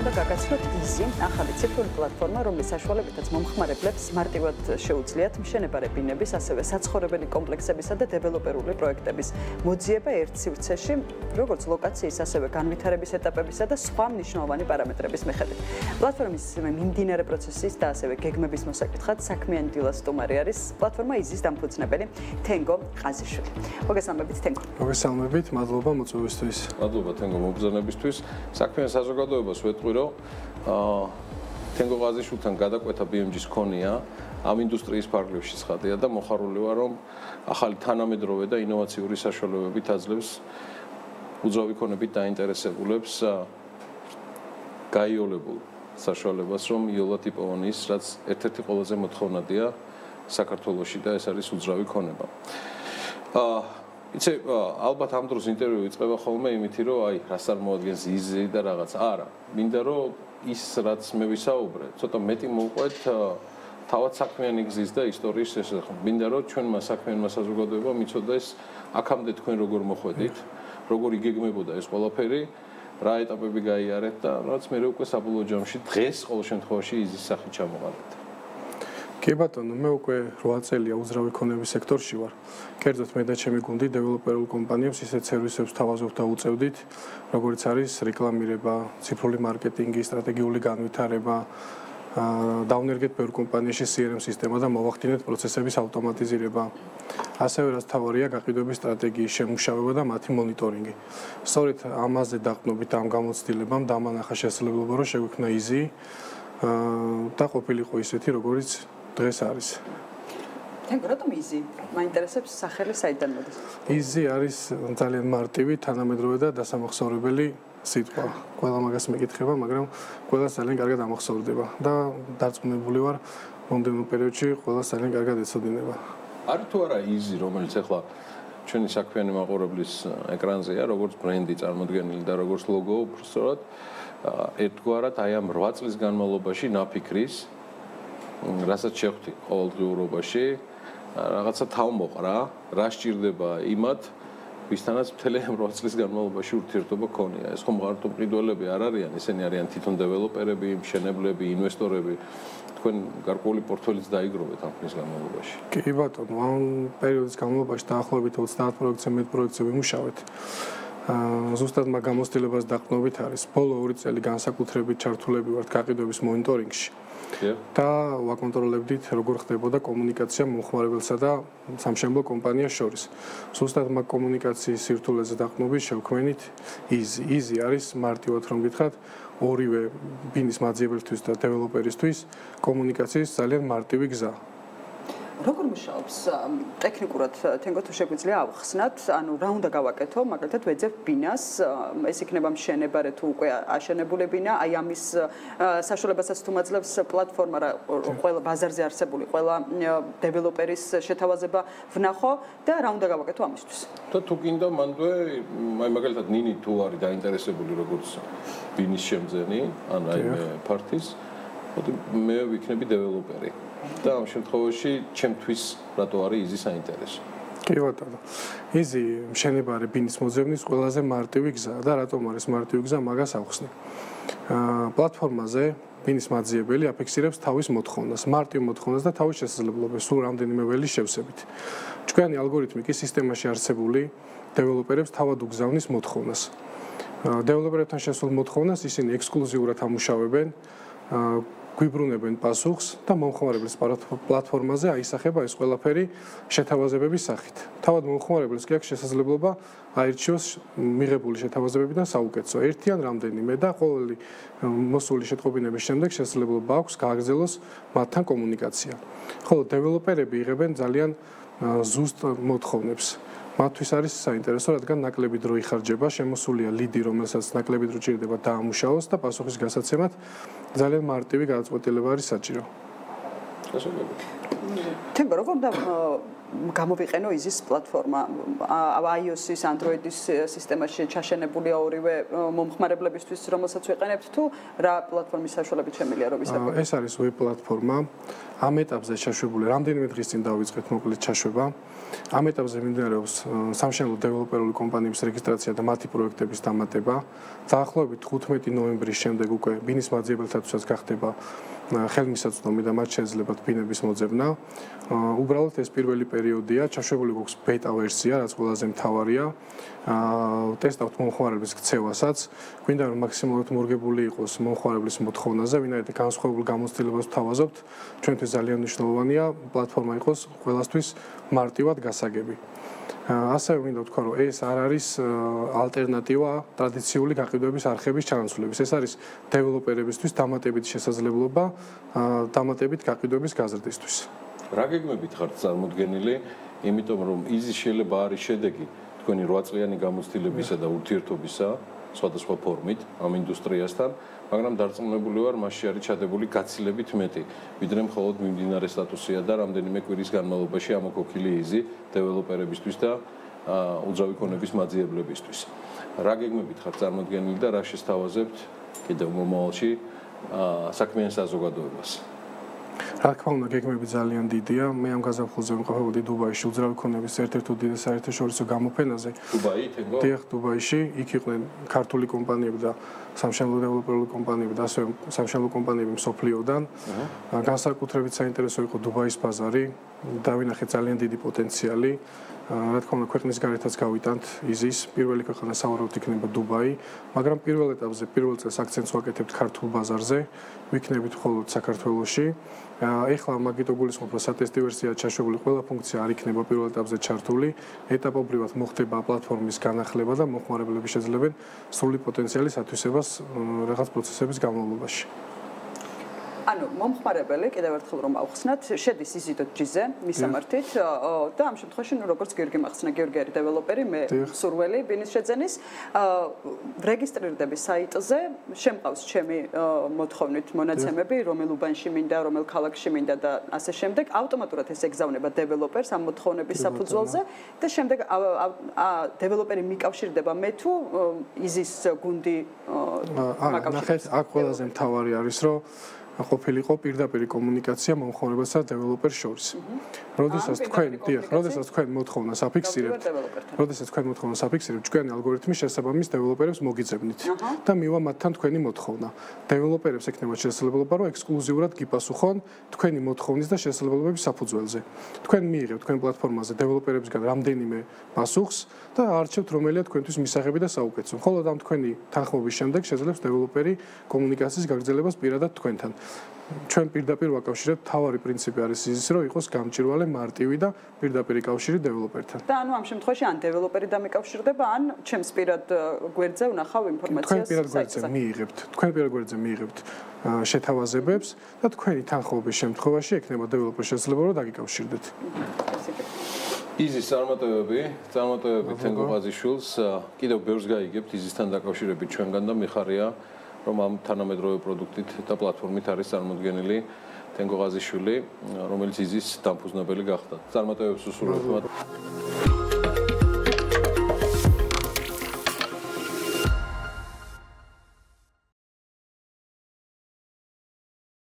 უნდა გაგაცნოთ იზი, ახალი ციფრული პლატფორმა, რომლის საშუალებითაც მომხმარებლებს მარტივად შეუძლიათ მშენებარებინების, ასევე საცხოვრებელი კომპლექსებისა და დეველოპერული პროექტების მოძიება ერთ სივრცეში, როგორც ლოკაციის, ასევე განვითარების ეტაპებისა და სხვა მნიშვნელოვანი პარამეტრების მიხედვით. პლატფორმის მიმდინარე პროცესის და ასევე გეგმების მოსაკითხად საქმიანი დილა სტუმარი არის პლატფორმა იზის დამფუძნებელი თენგო ყაზიშვილი. მოგესალმებით თენგო. მოგესალმებით, მადლობა მოწვევისთვის. მადლობა თენგო მობრძანებისთვის. საქმიან საზოგადოებას ვეტყვი, რომ თენგო ყაზიშვილთან გადაკვეთა BMG-ს ქონია, ამ ინდუსტრიის ფარგლებში ცხადია და მოხარული ვარ, რომ ახალი თანამედროვე და ინოვაციური საშუალებებით აძლევს უძრავი ქონებით დაინტერესებულებს გაიოლებულ საშუალებას, რომ იოლა ტიპოვანის, რაც ერთ-ერთი ყველაზე მოთხოვნადია საქართველოში და ეს არის უძრავი ქონება. იცი, ალბათ ამ დროს ინტერვიუ იწყება ხოლმე იმითი, რომ აი, რას წარმოადგენს იზი და რაღაც. არა, მინდა რომ ის რაც მე ვისაუბრე, ცოტა მეტი მოვყვეთ თავად საქმიანი გზის და ისტორიის შესახებ. მინდა რომ ჩვენმა საქმიანმა საზოგადოებამ იცოდეს აქამდე თქვენ როგორ მოხვედით, როგორ იგეგმებოდა ეს ყველაფერი, რა ეტაპები გაიარეთ და რაც მე უკვე საბოლოო ჯამში დღეს ყოველ შემთხვევაში იზის სახით ჩამოყალიბდა. კი ბატონო, მე უკვე 8 წელია უძრავი ქონების სექტორში ვარ. კერძოდ მე და ჩემი გუნდი დეველოპერულ კომპანიებს ისეთ სერვისებს თავაზობთ და უწევდით, როგორც არის რეკლამირება, ციფრული მარკეტინგი, სტრატეგიული განვითარება, დავნერგეთ ბევრ კომპანიაში CRM სისტემა და მოვახდინეთ პროცესების ავტომატიზირება. ასევე რაც თავარია გაყიდვების სტრატეგიის შემუშავება და მათი მონიტორინგი. სწორედ ამაზე დაყრდნობით ამ გამოცდილებამ დამანახა შესაძლებლობა, რომ შეგვექმნა იზი და ყოფილიყო ისეთი, როგორიც დღეს არის. თენგო, რატომ იზი? მაინტერესებს სახელი საიდან მოდის? იზი არის ძალიან მარტივი, თანამედროვე და დასამახსოვრებელი სიტყვა. ყველა მაგას მეკითხება, მაგრამ ყველას ძალიან კარგად ამახსოვრდება და დარწმუნებული ვარ, მომდევნო პერიოდში ყველას ძალიან კარგად ეცოდინება. არის თუ არა იზი, რომელიც ახლა ჩვენი საქმიანი მაყურებლის ეკრანზეა, როგორც ბრენდი წარმოდგენილი და როგორც ლოგო, უბრალოდ ერთგვარად აი ამ 8 წლის განმავლობაში ნაფიქრის, რასაც შეხვდი ყოველდღიურობაში, რაღაცა თავმოყრა, რა სჭირდება იმათ, ვისთანაც მთელი ამ 8 წლის განმავლობაში ურთიერთობა ქონია. ეს ხომ მარტო მყიდველები არ არიან, ისინი არიან თვითონ დეველოპერები, მშენებლები, ინვესტორები. თქვენ გარკვეული პორტფელიც დაიგროვეთ ამ ხნის განმავლობაში. კი ბატონო, ამ პერიოდის განმავლობაში დაახლოებით 30 პროექტზე მეტ პროექტზე ვიმუშავეთ. ზუსტად მაგ გამოცდილებას დაყრდნობით არის. ბოლო 2 წელი განსაკუთრებით ჩართულები ვართ გაყიდვების მონიტორინგში. და ვაკონტროლებდით, როგორ ხდებოდა კომუნიკაცია მომხმარებელსა და სამშენებლო კომპანიას შორის. ზუსტად მაგ კომუნიკაციის სირთულეზე დაყრდნობით შევქმნით იზი. იზი არის მარტივად რომ გითხრათ, ორივე ბიზნეს მაძიებელთვის და დეველოპერისთვის კომუნიკაციის ძალიან მარტივი გზა. როგორ მუშაობს ტექნიკურად თენგო თუ შეგვიძლია ავხსნათ, ანუ რა უნდა გავაკეთო, მაგალითად ვეძებ ბინას, ეს იქნება მშენებარე თუ უკვე აშენებული ბინა, აი ამის საშუალებასაც თუ მაძლევს პლატფორმა, ყველა ბაზარზე არსებული, ყველა დეველოპერის შეთავაზება ვნახო და რა უნდა გავაკეთო ამისთვის. და თუ გინდა მანდვე, აი მაგალითად ნინი თუ არის დაინტერესებული როგორც ბინის შემძენი, ან აი მე ფართის, ხოდი მე ვიქნები დეველოპერი. და ამ შემთხვევაში ჩემთვის რატო არის იზი საინტერესო? კი ბატონო. იზი მშენებარე ბინის მოძებნის ყველაზე მარტივი გზაა და რატომ არის მარტივი გზა, მაგას ავხსნი. პლატფორმაზე ბინის მაძიებელი აფიქსირებს თავის მოთხოვნას, მარტივ მოთხოვნას და თავის შესაძლებლობებს სულ რამდენიმე ველი შევსებით. ჩვენი ალგორითმი კი სისტემაში არსებული დეველოპერებს თავად უგზავნის მოთხოვნას. დეველოპერებთან შესულ მოთხოვნას ისინი ექსკლუზიურად ამუშავებენ, გვიბრუნებენ პასუხს და მომხმარებლის პლატფორმაზე აისახება ეს ყველაფერი შეთავაზებების სახით. თავად მომხმარებელს კი აქვს შესაძლებლობა აირჩიოს მიღებული შეთავაზებებიდან საუკეთესო, ერთი ან რამდენიმე და ყოველი მოსული შეტყობინების შემდეგ შესაძლებლობა აქვს გააგრძელოს მათთან კომუნიკაცია. ხოლო დეველოპერები იღებენ ძალიან ზუსტ მოთხოვნებს. მათთვის არის საინტერესო, რადგან ნაკლები დრო იხარჯება, შემოსულია ლიდი, რომელსაც ნაკლები დრო ჭირდება დაამუშავოს და პასუხის გასაცემად ძალიან მარტივი გადაწყვეტილება არის საჭირო. თემბო როგორ და გამოვიყენო იზის პლატფორმა iOS-ის, Android-ის სისტემაში ჩაშენებულია ორივე მომხმარებლებისთვის, რომელსაც ვიყენებთ თუ რა პლატფორმის საშუალებით შემიძლია რომ ისაკუთრებთ? ეს არის ვებ პლატფორმა. ამ ეტაპზე ჩაშვებული, რამდენიმე დღის წინ დავიწყეთ მოკლედ ჩაშვება. ამ ეტაპზე მიმდინარეობს სამშენებლო დეველოპერული კომპანიების რეგისტრაცია და მათი პროექტების დამატება. დაახლოებით 15 ნოემბრის შემდეგ უკვე ბინის მაძიებელთათვის გახდება ხელმისაწვდომი და მათ შეეძლებათ ბინების მოძებნა. უბრალოდ ეს პირველი პერიოდია, ჩაშვებული გვაქვს ბეტა ვერსია, რაც ყველაზე მთავარია. ტესტავთ მომხმარებლის ქცევასაც. გვინდა რომ მაქსიმალურად მორგებული იყოს მომხმარებლის მოთხოვნაზე, ვინაიდან განსხვავებულ გამოცდილებას ვთავაზობთ. ჩვენთვის ძალიან მნიშვნელოვანია პლატფორმა იყოს ყველასთვის მარტივად გასაგები. ასევე მინდა ვთქვა, რომ ეს არ არის ალტერნატივა ტრადიციული გაყიდვების არხების ჩანაცვლების. ეს არის დეველოპერებისთვის დამატებითი შესაძლებლობა დამატებით გაყიდვების გაზრდისთვის. რა გეგმებით ხართ წარმოდგენილი, იმიტომ რომ იზი შეიძლება არის შედეგი თქვენი 8 წლიანი გამოცდილებისა და ურთიერთობისა სხვადასხვა ფორმით ამ ინდუსტრიასთან, მაგრამ დარწმუნებული ვარ, მასში არის ჩადებული გაცილებით მეტი, ვიდრე მხოლოდ მიმდინარე სტატუსია და რამდენიმე კვირის განმავლობაში ამოქოქილი იზი დეველოპერებისთვის და უძრავი ქონების მაძიებლებისთვის. რა გეგმებით ხართ წარმოდგენილი და რა შესთავაზებთ კიდევ მომავალში საქმიან საზოგადოებას? რა თქმა უნდა, გეგმები ძალიან დიდია. მე ამ გაზაფხულზე ვიმყოფებოდი დუბაიში უძრავი ქონების ერთ-ერთ უდიდეს საერთაშორისო გამოფენაზე. დუბაი, თენგო? დიახ, დუბაიში. იქ იყვნენ ქართული კომპანიები და სამშენებლო დეველოპერული კომპანიები და ასევე სამშენებლო კომპანიები მსოფლიოდან. განსაკუთრებით საინტერესო იყო დუბაის ბაზარი. დავინახეთ ძალიან დიდი პოტენციალი. რა თქმა უნდა, ქვეყნის გარეთაც გავიტანთ იზის. პირველი ქვეყანა სავარაუდოდ იქნება დუბაი, მაგრამ პირველ ეტაპზე პირველ წელს აქცენტს ვაკეთებთ ქართულ ბაზარზე. ვიქნებით მხოლოდ საქართველოში. ეხლა მაგით გულისხმობ, რომ სატესტი ვერსია ჩაშვებული, ყველა ფუნქცია არ იქნება პირველ ეტაპზე ჩართული. ეტაპობრივად მოხდება პლატფორმის განახლება და მომხმარებლები შეძლებენ სრული პოტენციალის ათვისებას რაღაც პროცესების განმავლობაში. ანუ მომხმარებელი კიდევ ერთხელ რომ ავხსნათ, შედის easy.gz-ზე მისამართით და ამ შემთხვევაში როგორც გიორგი მახსნა, გიორგი არის დეველოპერი, მე მსურველი ბინის შეძენის, რეგისტრირდები საიტზე, შემყავს ჩემი მოთხოვნით მონაცემები, რომელ უბანში მინდა, რომელ ქალაქში მინდა და ასე შემდეგ, ავტომატურად ეს ეგზავნება დეველოპერს ამ მოთხოვნების საფუძველზე და შემდეგ დეველოპერი მიკავშირდება მე თუ იზის გუნდი მაკავშირებს. ნახეთ, აქ ყველაზე მთავარი არის, რომ ყოფილიყო პირდაპირი კომუნიკაცია მომხმარებელსა და დეველოპერს შორის. როდესაც თქვენ მოთხოვნას აფიქსირებთ, ჩვენი ალგორითმი შესაბამის დეველოპერებს მოგიძებნით და მივა მათთან თქვენი მოთხოვნა. დეველოპერებს ექნება შესაძლებლობა, რომ ექსკლუზიურად გიპასუხონ თქვენი მოთხოვნის და შესაძლებლობების საფუძველზე. თქვენ მიიღებთ თქვენ პლატფორმაზე დეველოპერებისგან რამდენიმე პასუხს და არჩევთ რომელია თქვენთვის მისაღები და საუკეთესო. მხოლოდ ამ თქვენი თანხმობის შემდეგ შეძლებს დეველოპერი კომუნიკაციის გაგრძელებას პირადად თქვენთან. ჩვენ პირდაპირ ვაკავშირებთ, თავარი პრინციპი არის ის, რომ იყოს გამჭვირვალე, მარტივი და პირდაპირი კავშირი დეველოპერთან. და ანუ ამ შემთხვევაში ან დეველოპერი დამეკავშირდება, ან ჩემს პირად გვერდზე ვნახავ ინფორმაციას. თქვენ პირად გვერდზე მიიღებთ შეთავაზებებს და თქვენი თანხმობის შემთხვევაში ექნება დეველოპერის შესაძლებლობა, რომ დაგიკავშირდეთ. იზის წარმატებები თენგო ყაზიშვილს კიდევ ბევრს გაიგებთ იზისთან დაკავშირებით ჩვენგან და მიხარია რომ ამ თანამედროვე პროდუქტით და პლატფორმით არის წარმოდგენილი თენგო ყაზიშვილი, რომელიც იზის დამფუძნებელი გახდა. წარმატებებს უსურვებთ.